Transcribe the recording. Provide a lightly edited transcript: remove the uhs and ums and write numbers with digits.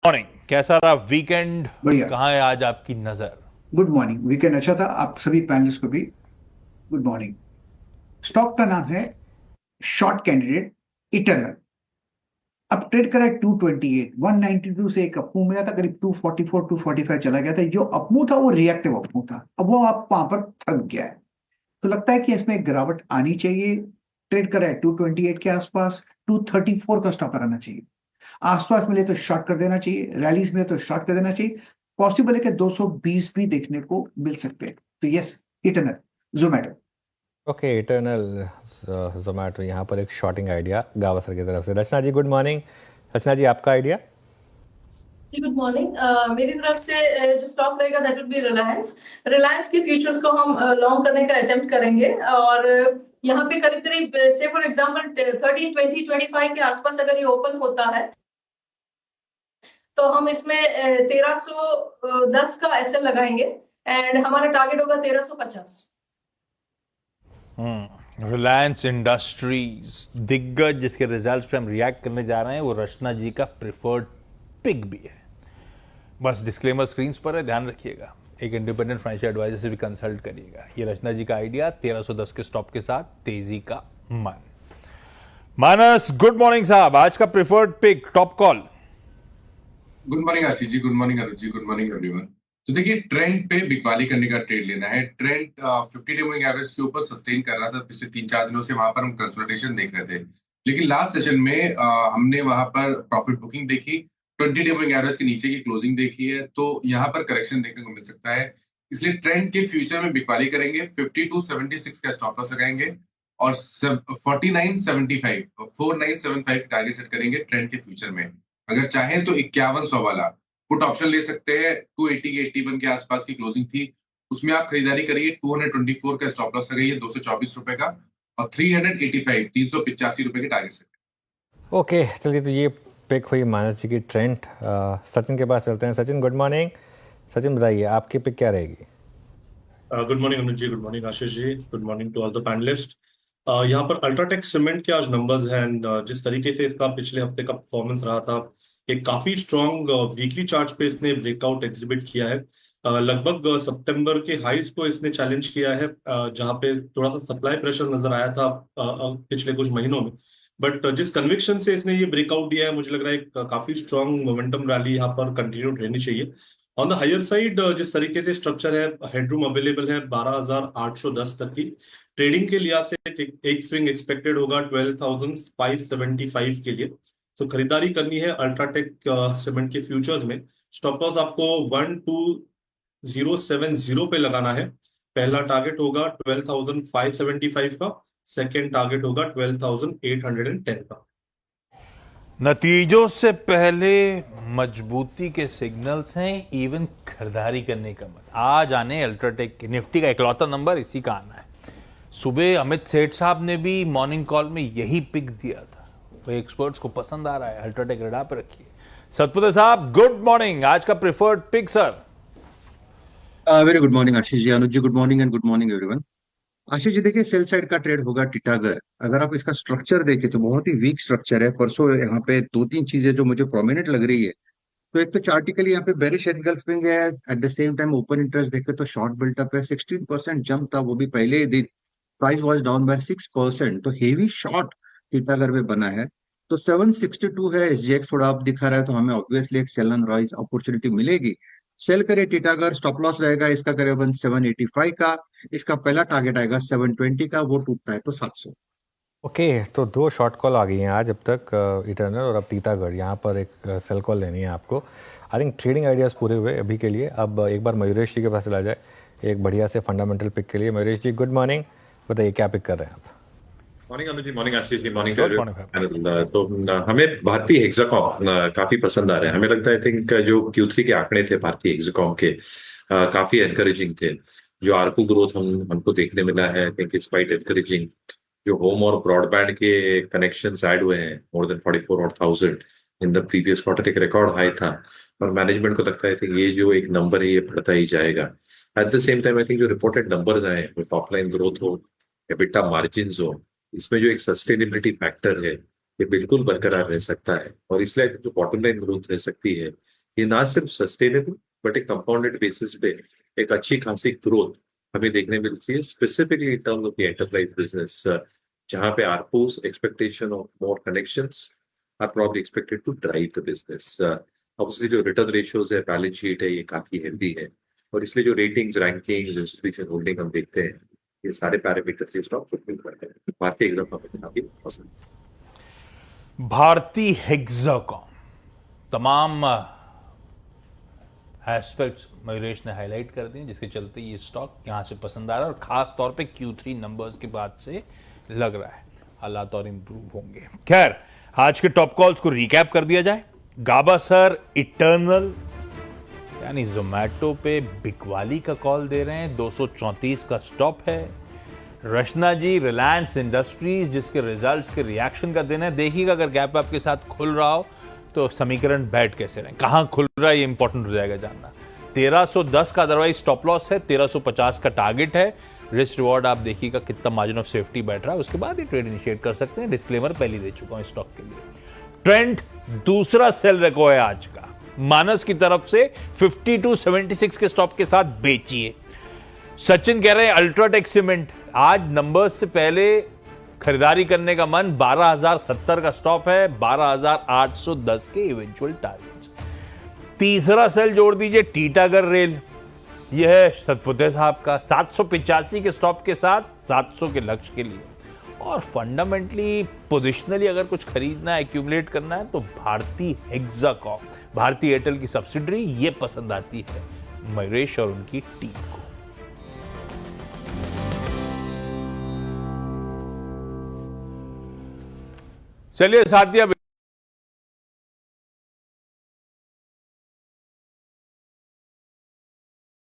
Morning, कैसा रहा weekend? बढ़िया। कहाँ है आज आपकी नजर? Good morning. वीकेंड अच्छा था। आप सभी पैनलिस्ट को भी गुड मॉर्निंग। स्टॉक का नाम है शॉर्ट कैंडिडेट इटर्नल। अब ट्रेड करा है 228 192 से एक अपमूव मिला था, करीब 244 245 चला गया था। जो अपमूव था वो रिएक्टिव अपमूव था। अब वो आप वहां पर थक गया है, तो लगता है कि इसमें एक गिरावट आनी चाहिए। ट्रेड करा है 228 के आसपास, 234 का स्टॉप लगाना चाहिए। आसपास मिले तो शॉर्ट कर देना चाहिए, रैलीज मिले तो शॉर्ट कर देना चाहिए। पॉसिबल है कि 220 भी देखने को मिल सकते हैं। तो yes, eternal Zomato. Okay, eternal Zomato यहाँ पर एक शॉर्टिंग आइडिया गावस्कर की तरफ से। रचना जी गुड मॉर्निंग। रचना जी आपका आइडिया। जी गुड मॉर्निंग। मेरी तरफ से जो स्टॉक रहेगा that will be Reliance. Reliance के फ्यूचर्स को हम लॉन्ग करने का अटेम्प्ट करेंगे और यहाँ पे करीब करीब से फॉर एग्जांपल 1320-25 के आसपास अगर ये ओपन होता है तो हम इसमें 1310 का एसएल लगाएंगे एंड हमारा टारगेट होगा 1350। रिलायंस इंडस्ट्रीज दिग्गज जिसके रिजल्ट्स पे हम रिएक्ट करने जा रहे हैं, वो रचना जी का प्रिफर्ड पिक भी है। बस डिस्क्लेमर स्क्रीन पर है, ध्यान रखिएगा। एक इंडिपेंडेंट फाइनेंशियल एडवाइजर से भी कंसल्ट करिएगा। ये रचना जी का आइडिया 1310 के स्टॉप के साथ तेजी का मन। मानस गुड मॉर्निंग साहब, आज का preferred pick top call. Good morning Ashish ji, good morning Anuj ji, good morning everyone. तो देखिए, ट्रेंड पे बिकवाली करने का ट्रेड लेना है। ट्रेंड 50 डे मूविंग एवरेज के ऊपर सस्टेन कर रहा था पिछले 3-4 दिनों से। वहां पर हम कंसोलिडेशन देख रहे थे, लेकिन लास्ट सेशन में हमने वहां पर प्रॉफिट बुकिंग देखी, 20 डे मूविंग एवरेज के नीचे की क्लोजिंग देखी है, तो यहाँ पर करेक्शन देखने को मिल सकता है। इसलिए ट्रेंड के फ्यूचर में बिकवाली करेंगे। 5276 का स्टॉप लॉस लगाएंगे और 4975 टारगेट सेट करेंगे ट्रेंड के फ्यूचर में। अगर चाहें तो 5100 वाला पुट ऑप्शन ले सकते हैं। 280 के 81 के आसपास की क्लोजिंग थी, उसमें आप खरीदारी करिए। 224 का स्टॉप लॉस लगाइए 224 रुपए का, और 385 रुपए के टारगेट सेट। ओके चलिए, तो ये पिक हुई मानस जी की ट्रेंड। सचिन के पास चलते हैं। Sachin good morning. सचिन बताइए आपकी पिक क्या रहेगी। Good morning Anuj ji, good morning Ashish ji, good morning to all the panelist. यहाँ पर अल्ट्राटेक सीमेंट के आज नंबर्स हैं एंड जिस तरीके से इसका पिछले हफ्ते का परफॉर्मेंस रहा था, एक काफी स्ट्रॉन्ग वीकली चार्ट पे इसने ब्रेकआउट एग्जिबिट किया है। लगभग सितंबर के हाइस को इसने चैलेंज किया है, जहाँ पे थोड़ा सा सप्लाई प्रेशर नजर आया था पिछले कुछ महीनों में। बट जिस कन्विक्शन से इसने ये ब्रेकआउट दिया है, मुझे लग रहा है एक काफी स्ट्रॉन्ग मोमेंटम रैली यहाँ पर कंटिन्यू रहनी चाहिए। ऑन द हायर साइड जिस तरीके से स्ट्रक्चर है, हेडरूम अवेलेबल है 12,810 तक की। ट्रेडिंग के लिहाज से एक स्विंग एक्सपेक्टेड होगा 12,575 के लिए। तो खरीदारी करनी है अल्ट्राटेक सीमेंट के फ्यूचर्स में। स्टॉप लॉस आपको 12070 पे लगाना है। पहला टारगेट होगा 12,575 का, सेकेंड टारगेट होगा 12,810 का। नतीजों से पहले मजबूती के सिग्नल्स हैं, इवन खरीदारी करने का मन। आज आने अल्ट्राटेक निफ्टी का इकलौता नंबर इसी का आना है। सुबह अमित सेठ साहब ने भी मॉर्निंग कॉल में यही पिक दिया था। वो एक्सपर्ट्स को पसंद आ रहा है। अल्ट्राटेक रडार पर रखिए। सतपुत्र साहब गुड मॉर्निंग, आज का preferred pick sir. Very good morning Ashish ji, Anuj ji good morning and good morning everyone. Ashish ji देखिए, सेल साइड का ट्रेड होगा टिटागर। अगर आप इसका स्ट्रक्चर देखें तो बहुत ही वीक स्ट्रक्चर है। परसों यहाँ पे दो तीन चीजें जो मुझे प्रोमिनेंट लग रही है। तो एक तो चार्टिकली यहाँ पे बेरिश एनगल्फिंग है, at the same time open interest देखे तो शॉर्ट बिल्टअप है। 16% जंप था, वो भी पहले ही दिन। प्राइस वॉज डाउन बाय 6%, तो हेवी शॉर्ट टिटागर में बना है। तो 762 है एसजीएक्स, थोड़ा अप दिखा रहा है, तो हमें ऑब्वियसली एक सेल एंड राइज अपॉर्चुनिटी मिलेगी। सेल करे टिटागर, स्टॉप लॉस रहेगा इसका करीबन 785 का। इसका पहला टारगेट आएगा 720 का, वो टूटता है तो 700। ओके तो दो शॉर्ट कॉल आ गई हैं आज अब तक, इटर्नल और अब टीटागढ़। यहाँ पर एक सेल कॉल लेनी है आपको। आई थिंक ट्रेडिंग आइडियाज़ पूरे हुए अभी के लिए। अब एक बार मयूरेश जी के पास चला जाए एक बढ़िया से फंडामेंटल पिक के लिए। मयूरेश जी गुड मॉर्निंग, बताइए क्या पिक कर रहे हैं आप। मॉर्निंग अनुज जी, मॉर्निंग आशीष जी, मॉर्निंग Good तो हमें भारतीय हेक्साकॉम काफी पसंद आ रहे हैं। हमें लगता है, आई थिंक जो Q3 के आंकड़े थे भारतीय हेक्साकॉम के, काफी एनकरेजिंग थे। जो आरपू ग्रोथ हमको देखने मिला है, I think is quite encouraging. जो होम और ब्रॉडबैंड के कनेक्शन ऐड हुए हैं, more than 44,000 in the previous quarter, एक रिकॉर्ड हाई था। और मैनेजमेंट को लगता है कि ये जो एक नंबर है ये बढ़ता ही जाएगा। At the same time I think जो रिपोर्टेड नंबर्स आए, टॉप लाइन ग्रोथ हो, एबिटा मार्जिन्स हो, इसमें जो एक सस्टेनेबिलिटी फैक्टर है ये बिल्कुल बरकरार रह सकता है। और इसलिए जो बॉटम लाइन ग्रोथ रह सकती है ये ना सिर्फ सस्टेनेबल बट एक कंपाउंडेड बेसिस पे एक अच्छी खासी ग्रोथ हमें देखने मिलती है, specifically in terms of the enterprise business, जहां पे ARPUs expectation of more connections are probably expected to drive the business. Obviously जो रिटर्न रेशियोज है, बैलेंस शीट है, ये काफी हेल्दी है, और इसलिए जो रेटिंग्स, रैंकिंग्स, इंस्टीट्यूशन होल्डिंग हम देखते हैं, ये सारे पैरामीटर्स ये स्टॉक फुलफिल करते हैं। भारतीय एग्जाम हमें काफी पसंद है। भारतीय हेक्साकॉम तमाम एस्पेक्ट्स मयूरेश ने हाईलाइट कर दिए, जिसके चलते ये स्टॉक यहां से पसंद आ रहा है, और खास तौर पे Q3 नंबर्स के बाद से लग रहा है हालात और इंप्रूव होंगे। खैर, आज के टॉप कॉल्स को रिकैप कर दिया जाए। गाभासर इटर्नल यानी जोमैटो पे बिकवाली का कॉल दे रहे हैं, 234 का स्टॉप है। रचना जी रिलायंस इंडस्ट्रीज, जिसके रिजल्ट्स के रिएक्शन का दिन है, देखिएगा अगर गैप अप के साथ खुल रहा हो तो समीकरण बैठ कैसे रहे, कहां खुल रहा है ये इंपॉर्टेंट हो जाएगा जानना। 1310 का अदरवाइज स्टॉप लॉस है, 1350 का टारगेट है। रिस्क रिवॉर्ड आप देखिएगा कितना मार्जिन ऑफ सेफ्टी बैठ रहा है, उसके बाद ही ट्रेड इनिशिएट कर सकते हैं। डिस्क्लेमर पहले दे चुका हूं स्टॉक के लिए। ट्रेंड दूसरा सेल रेको है आज का, मानस की तरफ से 5276 के स्टॉप के साथ बेचिए। सचिन कह रहे हैं अल्ट्राटेक सीमेंट, आज नंबर्स से पहले खरीदारी करने का मन, 12070 का स्टॉप है, 12810 के इवेंचुअल टारगेट। तीसरा सेल जोड़ दीजिए टीटागढ़ रेल, यह है सतपुते साहब का, 785 के स्टॉप के साथ 700 के लक्ष्य के लिए। और फंडामेंटली पोजिशनली अगर कुछ खरीदना है, एक्यूमुलेट करना है, तो भारतीय हेक्साकॉम, भारतीय एयरटेल की सब्सिडरी, ये पसंद आती है मयूरेश और उनकी टीम को। चलिए साथियों,